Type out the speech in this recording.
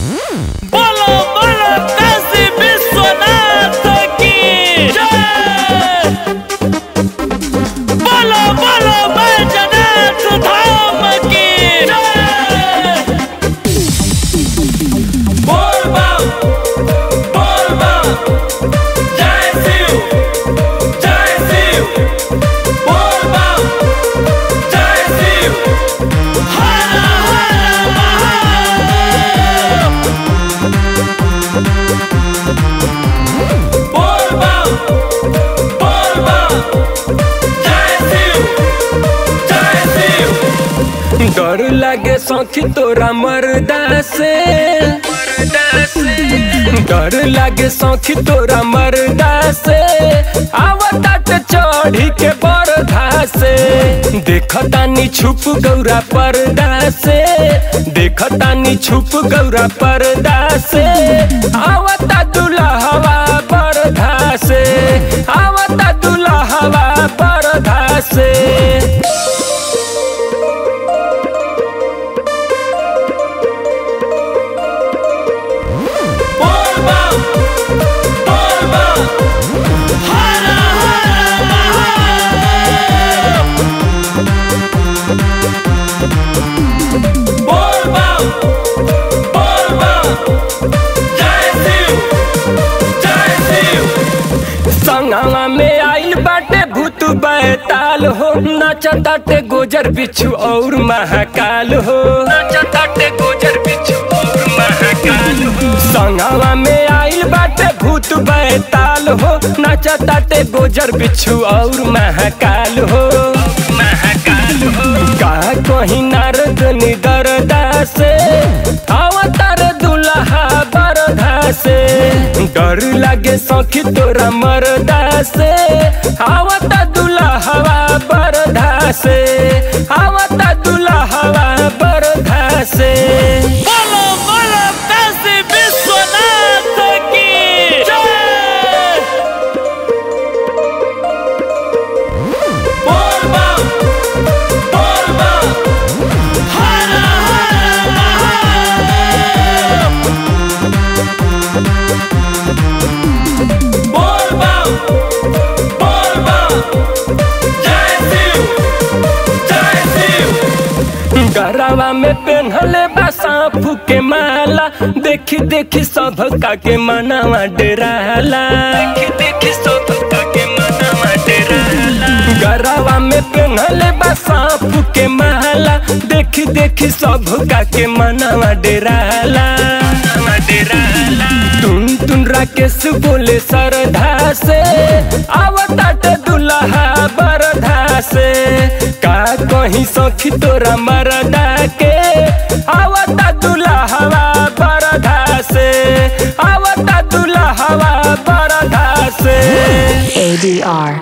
बोलो बोलो काशी विश्वनाथ की जय। बोलो बोलो बैजनाथ धाम की जय। बोल बम बोल बम जय शिव जय शिव। बोल बम जय शिव हर हर महादेव। बोल बम जय शिव जय शिव। डर लागे सखी तोरा मर्दा से, डर लागे सखी तोरा मर्दा से। आवतात चढ़ी के बरधा से, देखतानी छुप गौरा पर्दा से, देखतानी छुप गौरा पर्दा से। आवता दुल्हवा बरधा से, आवता दुल्हवा बरधा से। संगवा में आइल बाटे भूत बैताल हो, नचताटे गोजर बिच्छू और महाकाल हो, नचताटे गोजर बिच्छू और महाकाल हो। संगवा में आइल बाटे भूत बैताल हो, नचताटे गोजर बिच्छू और महाकाल हो, महाकाल हो। का कहीं नारद निदरदा से, अवतार दुल्हा बरधा से। डर लागे सखी तोरा मर्दा से, आवता दुल्हवा बरधा से, आवता दुल्हवा बरधा से। बोलो बोलो काशी विश्वनाथ की जय। बोल बम हर हर महादेव। बोल बम जय शिव जय शिव। गरवा में पेन्हले बा सांप के माला, देखी देखी सब का के मनवा डेराला, देखी देखी सब का के मनवा डेराला। गरवा में पेन्हले बा सांप के माला, देखी देखी सब का के मनवा डेराला, डेराला। तुन तुन राकेश बोले सरधा से, आवतात दुल्हा बरधा से। का कहीं सखी तोरा मर्दा के, आवता दुल्हवा बरधा से, आवता दुल्हवा बरधा से। ADR